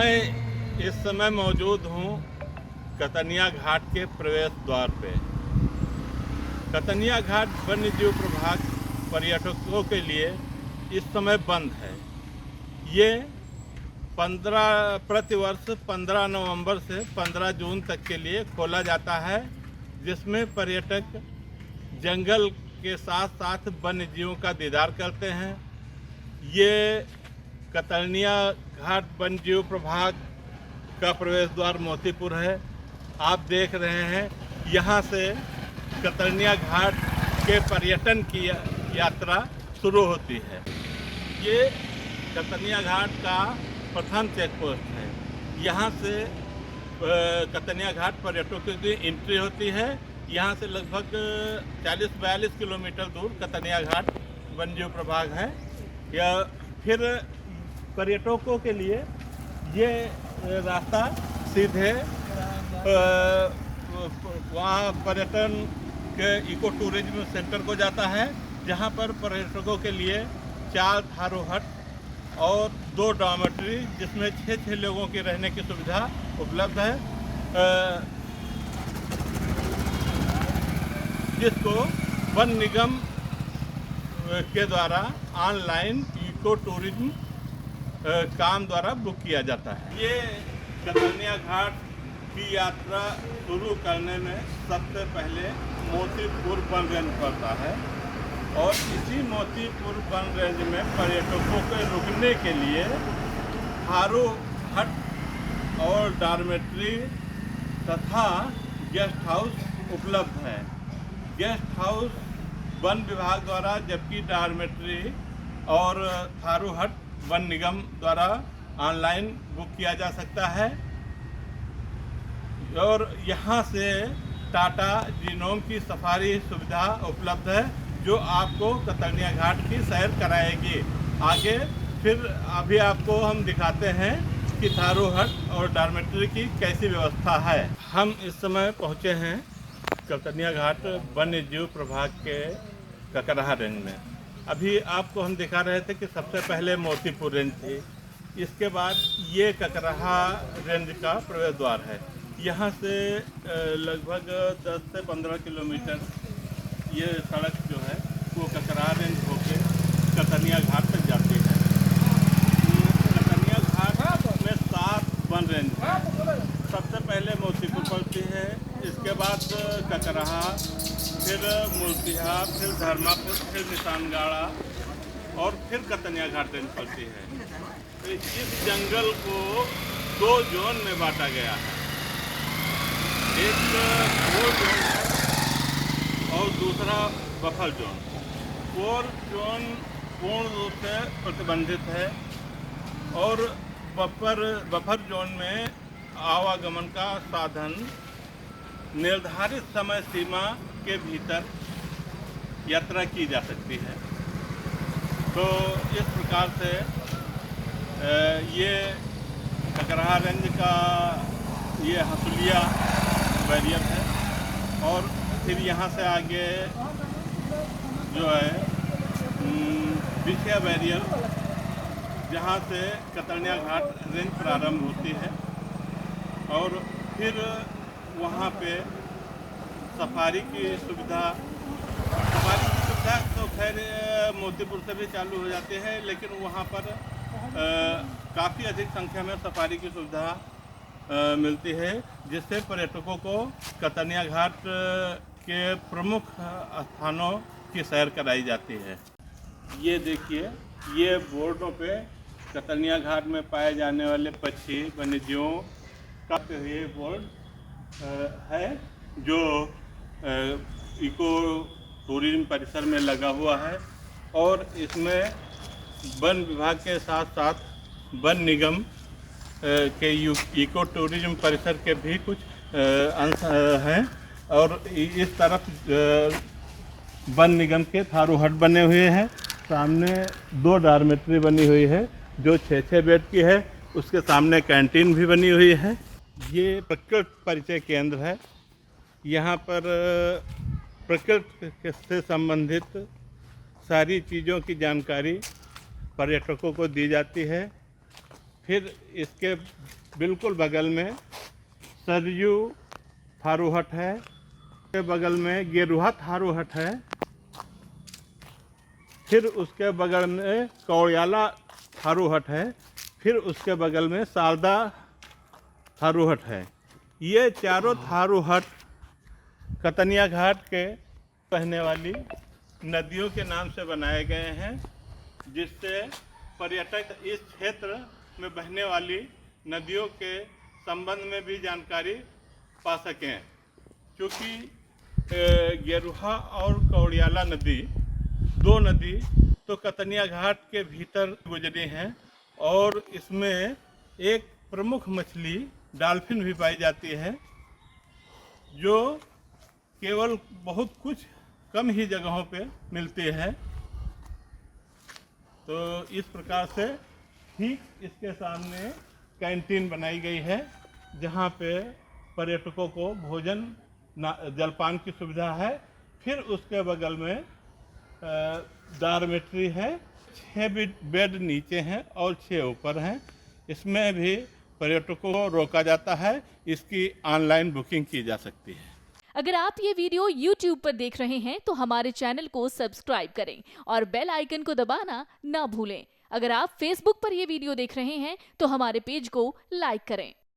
मैं इस समय मौजूद हूँ कतनिया घाट के प्रवेश द्वार पे। कतनिया घाट वन्य जीव प्रभाग पर्यटकों के लिए इस समय बंद है। ये प्रतिवर्ष 15 नवंबर से 15 जून तक के लिए खोला जाता है, जिसमें पर्यटक जंगल के साथ साथ वन्य जीवों का दीदार करते हैं। ये कतनिया घाट वन्य जीव प्रभाग का प्रवेश द्वार मोतीपुर है। आप देख रहे हैं, यहाँ से कतनिया घाट के पर्यटन की यात्रा शुरू होती है। ये कतनिया घाट का प्रथम चेक पोस्ट है। यहाँ से कतनिया घाट पर्यटकों की एंट्री होती है। यहाँ से लगभग 40-42 किलोमीटर दूर कतनिया घाट वन्य जीव प्रभाग है। या फिर पर्यटकों के लिए ये रास्ता सीधे वहाँ पर्यटन के इको टूरिज्म सेंटर को जाता है, जहाँ पर पर्यटकों के लिए 4 थारू हट और 2 डॉर्मेटरी जिसमें 6 लोगों की रहने की सुविधा उपलब्ध है, जिसको वन निगम के द्वारा ऑनलाइन इको टूरिज्म काम द्वारा बुक किया जाता है। ये कतनिया घाट की यात्रा शुरू करने में सबसे पहले मोतीपुर वन रेंज पड़ता है और इसी मोतीपुर वन रेंज में पर्यटकों के रुकने के लिए थारू हट और डॉर्मेट्री तथा गेस्ट हाउस उपलब्ध है। गेस्ट हाउस वन विभाग द्वारा, जबकि डॉर्मेट्री और थारू हट वन निगम द्वारा ऑनलाइन बुक किया जा सकता है। और यहाँ से टाटा जीनोम की सफारी सुविधा उपलब्ध है, जो आपको कतनिया घाट की सैर कराएगी। आगे फिर अभी आपको हम दिखाते हैं कि थारू हट और डॉर्मेट्री की कैसी व्यवस्था है। हम इस समय पहुँचे हैं कतनिया घाट वन्य जीव प्रभाग के ककराहा रेंज में। अभी आपको हम दिखा रहे थे कि सबसे पहले मोतीपुर रेंज थी, इसके बाद ये ककराहा रेंज का प्रवेश द्वार है। यहाँ से लगभग 10 से 15 किलोमीटर ये सड़क जो है वो ककराहा रेंज होके कतनिया घाट तक जाती है। कतनिया घाट में 7 वन रेंज है। सबसे पहले मोतीपुर पड़ती है, इसके बाद ककराहा, फिर मूर्तिहा, फिर धर्मापुर, फिर निशानगाड़ा और फिर कतनिया घाट रेंज पड़ती है। तो इस जंगल को 2 जोन में बांटा गया है। एक कोर जोन है और दूसरा बफर जोन। कोर जोन पूर्ण रूप से प्रतिबंधित है और बफर जोन में आवागमन का साधन निर्धारित समय सीमा के भीतर यात्रा की जा सकती है। तो इस प्रकार से ये ककराहा रेंज का ये हसुलिया बैरियर है और फिर यहाँ से आगे जो है बिछिया बैरियर, जहाँ से कतनिया घाट रेंज प्रारंभ होती है और फिर वहाँ पे सफारी की सुविधा तो खैर मोतीपुर से भी चालू हो जाती है, लेकिन वहाँ पर काफ़ी अधिक संख्या में सफारी की सुविधा मिलती है, जिससे पर्यटकों को कतनिया घाट के प्रमुख स्थानों की सैर कराई जाती है। ये देखिए, ये बोर्डों पे कतनिया घाट में पाए जाने वाले पक्षी वन्यजीवों का ये बोर्ड है, जो इको टूरिज्म परिसर में लगा हुआ है और इसमें वन विभाग के साथ साथ वन निगम के इको टूरिज्म परिसर के भी कुछ अंश हैं। और इस तरफ वन निगम के थारू हट बने हुए हैं। सामने 2 डॉर्मेट्री बनी हुई है जो 6-6 बेड की है। उसके सामने कैंटीन भी बनी हुई है। ये प्रकृति परिचय केंद्र है। यहाँ पर प्रकृति से संबंधित सारी चीज़ों की जानकारी पर्यटकों को दी जाती है। फिर इसके बिल्कुल बगल में सरयू थारू हट है, के बगल में गेरुहा थारू हट है, फिर उसके बगल में कौड़ियाला थारू हट है, फिर उसके बगल में शारदा थारू हट है। ये चारों थारू हट कतनिया घाट के बहने वाली नदियों के नाम से बनाए गए हैं, जिससे पर्यटक इस क्षेत्र में बहने वाली नदियों के संबंध में भी जानकारी पा सकें। क्योंकि गेरुहा और कौड़ियाला नदी, दो नदी तो कतनिया घाट के भीतर गुजरी हैं और इसमें एक प्रमुख मछली डॉल्फिन भी पाई जाती है, जो केवल बहुत कुछ कम ही जगहों पे मिलती है। तो इस प्रकार से ठीक इसके सामने कैंटीन बनाई गई है, जहाँ पे पर्यटकों को भोजन जलपान की सुविधा है। फिर उसके बगल में डॉर्मेट्री है, 6 बेड नीचे हैं और 6 ऊपर हैं। इसमें भी पर्यटकों को रोका जाता है, इसकी ऑनलाइन बुकिंग की जा सकती है। अगर आप ये वीडियो YouTube पर देख रहे हैं तो हमारे चैनल को सब्सक्राइब करें और बेल आइकन को दबाना ना भूलें। अगर आप Facebook पर ये वीडियो देख रहे हैं तो हमारे पेज को लाइक करें।